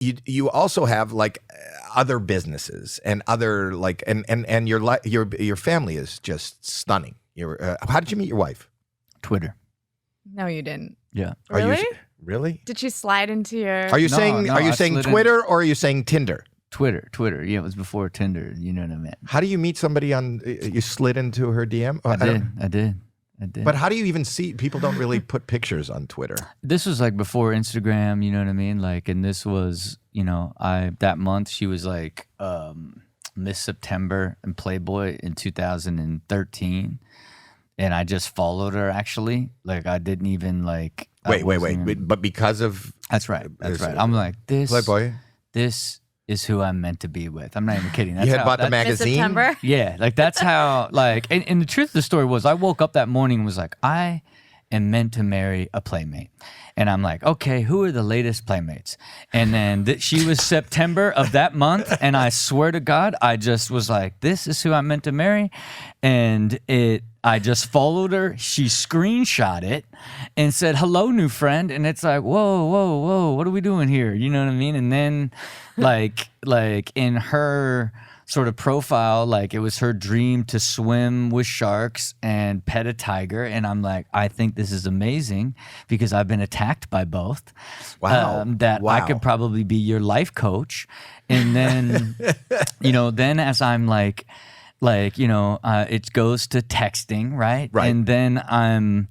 you also have like other businesses and other like and your family is just stunning. How did you meet your wife? Twitter. No, you didn't. Yeah. Really? Really? Did she slide into your? Are you saying Twitter or are you saying Tinder? Twitter. Yeah, it was before Tinder. You know what I mean? How do you meet somebody on? You slid into her DM? I did. But how do you even see? People don't really put pictures on Twitter. This was like before Instagram, you know what I mean? Like, and this was, that month she was like Miss September and Playboy in 2013. And I just followed her actually. Like I didn't even like. Wait. But because of. That's right. I'm like, Playboy. This is who I'm meant to be with. I'm not even kidding. You had bought the magazine? September? Yeah, like that's how, like, and the truth of the story was I woke up that morning and was like, I am meant to marry a playmate. And I'm like, okay, who are the latest playmates? And then she was September of that month. And I swear to God, I just was like, this is who I'm meant to marry. And I just followed her. She screenshot it and said, hello, new friend. And it's like, whoa, what are we doing here? You know what I mean? And then like in her sort of profile, like it was her dream to swim with sharks and pet a tiger. And I'm like, I think this is amazing because I've been attacked by both. Wow. I could probably be your life coach. And then, then as I'm like, it goes to texting, right? Right. And then I'm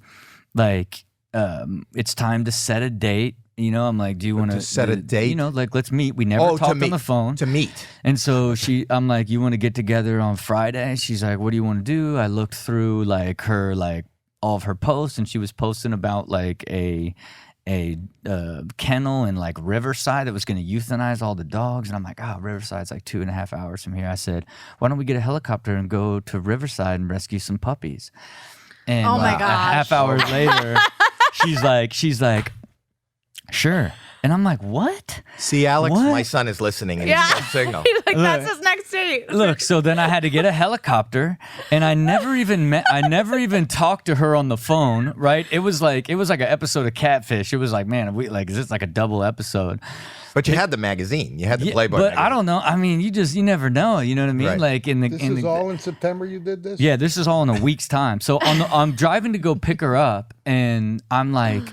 like, it's time to set a date. I'm like, do you want to set a date? Like let's meet. We never talked on the phone. To meet. And so I'm like, you want to get together on Friday? She's like, what do you want to do? I looked through like her, like all of her posts, and she was posting about like a kennel in like Riverside that was going to euthanize all the dogs. And I'm like, Riverside's like 2.5 hours from here. I said, why don't we get a helicopter and go to Riverside and rescue some puppies? And oh my gosh. A half hour later, she's like, sure. And I'm like, what? See, Alex, what? My son is listening and he's got signal. He's like, that's his next date. Look, so then I had to get a helicopter, and I never even talked to her on the phone, right? It was like an episode of Catfish. It was like, man, is this like a double episode? But you had the magazine. You had the Playboy but magazine. I don't know. I mean, you never know. You know what I mean? Right. Like This is all in September you did this? Yeah, this is all in a week's time. So I'm driving to go pick her up, and I'm like,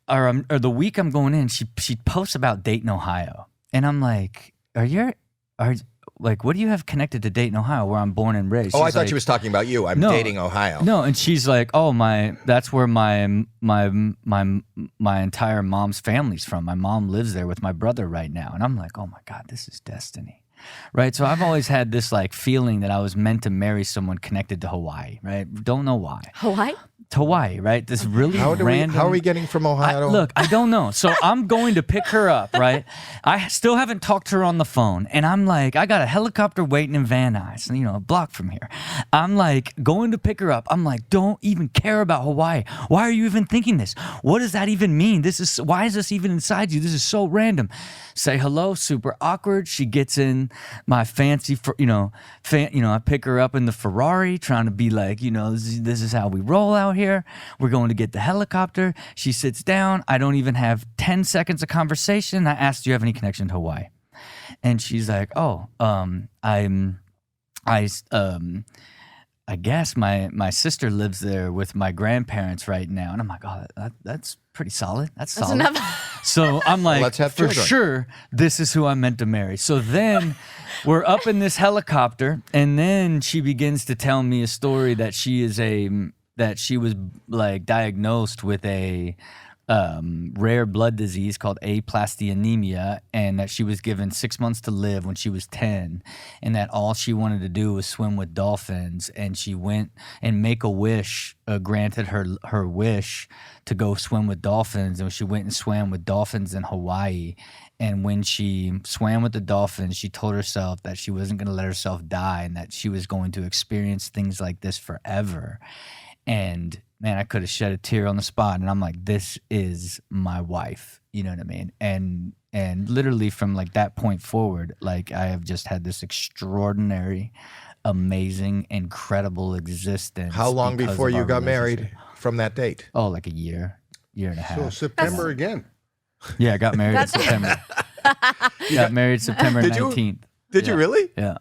or the week I'm going in, she posts about Dayton, Ohio, and I'm like, what do you have connected to Dayton, Ohio, where I'm born and raised? I thought she was talking about you. I'm dating Ohio. No, and she's like, that's where my entire mom's family's from. My mom lives there with my brother right now, and I'm like, oh my God, this is destiny. Right, so I've always had this like feeling that I was meant to marry someone connected to Hawaii. Right, don't know why. Hawaii, right? This really random. How are we getting from Ohio? Look, I don't know. So I'm going to pick her up, right? I still haven't talked to her on the phone, and I'm like, I got a helicopter waiting in Van Nuys, a block from here. I'm like going to pick her up. I'm like, don't even care about Hawaii. Why are you even thinking this? What does that even mean? Why is this even inside you? This is so random. Say hello, super awkward. She gets in my fancy, I pick her up in the Ferrari, trying to be like, this is how we roll out here. We're going to get the helicopter. She sits down. I don't even have 10 seconds of conversation. I asked, do you have any connection to Hawaii? And she's like, I guess my sister lives there with my grandparents right now. And I'm like, that's pretty solid. That's solid. Enough. So I'm like, let's have for children. sure, this is who I'm meant to marry. So then we're up in this helicopter, and then she begins to tell me a story that she was like diagnosed with a rare blood disease called aplastic and that she was given 6 months to live when she was 10, and that all she wanted to do was swim with dolphins. And she went and Make-A-Wish granted her wish to go swim with dolphins, and she went and swam with dolphins in Hawaii. And when she swam with the dolphins, she told herself that she wasn't going to let herself die and that she was going to experience things like this forever. And man, I could have shed a tear on the spot. And I'm like, this is my wife. You know what I mean? And literally from like that point forward, like I have just had this extraordinary, amazing, incredible existence. How long because before of you our got married relationship. from that date? Oh, like a year and a half. So September again. Yeah, I got married in September. Got married September Did you? 19th. Did you really? Yeah.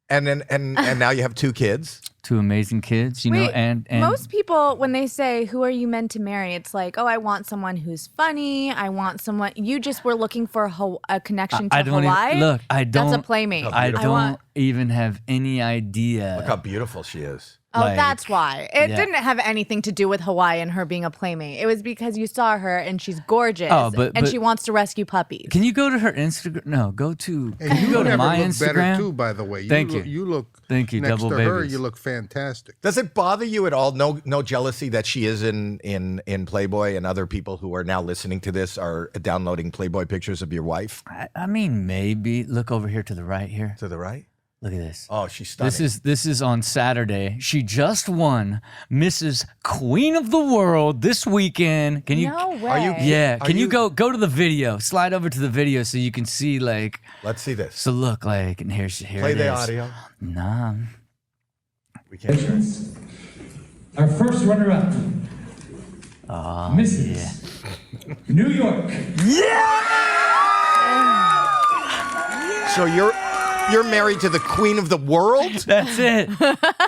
And then and now you have 2 kids. 2 amazing kids, you know, Wait, and most people, when they say, who are you meant to marry? It's like, oh, I want someone who's funny. I want someone. You just were looking for a connection to I don't Hawaii. look, I don't. That's a playmate. I don't want. even have any idea. Look how beautiful she is. Oh, like, that's why. It yeah. didn't have anything to do with Hawaii and her being a playmate. It was because you saw her and she's gorgeous. Oh, but she wants to rescue puppies. Can you go to her Instagram? No, go to. And Can you go to never my look Instagram? better too, by the way. Thank you. You look. Thank you, Next double to her, babies. you look fantastic. Does it bother you at all? No jealousy that she is in Playboy and other people who are now listening to this are downloading Playboy pictures of your wife? I mean, maybe. Look over here to the right here. To the right? Look at this. Oh, she's stunning. This is on Saturday. She just won Mrs. Queen of the World this weekend. Can you? No way. Are you- Yeah. Are Can you you- go to the video? Slide over to the video so you can see like. Let's see this. So look like, and here Play it the is. audio. Nah. We can't hear it. Our first runner-up, Mrs. New York. So you're married to the Queen of the World? That's it.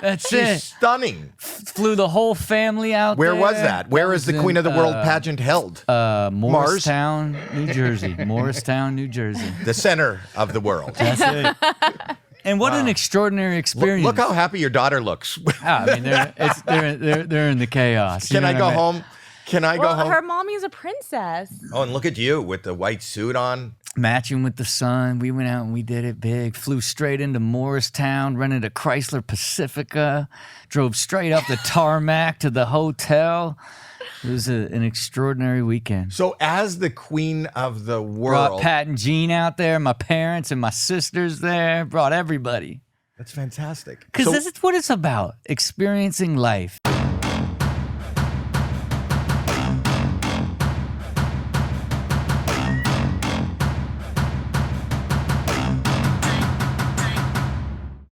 That's She's it. stunning. Flew the whole family out Where there. was that? Where is the was Queen in, of the World pageant held? Morristown, New Jersey. Morristown, New Jersey. The center of the world. That's it. And what an extraordinary experience. Look how happy your daughter looks. I mean, they're in the chaos. You Can know I what go mean? home? Can I go Well, home? her mommy's a princess. Oh, and look at you with the white suit on. Matching with the sun. We went out and we did it big. Flew straight into Morristown, rented a Chrysler Pacifica, drove straight up the tarmac to the hotel. It was an extraordinary weekend. So as the Queen of the Brought World, Pat and Jean out there, my parents and my sisters there. Brought everybody. that's fantastic. Because So- this is what it's about, experiencing life.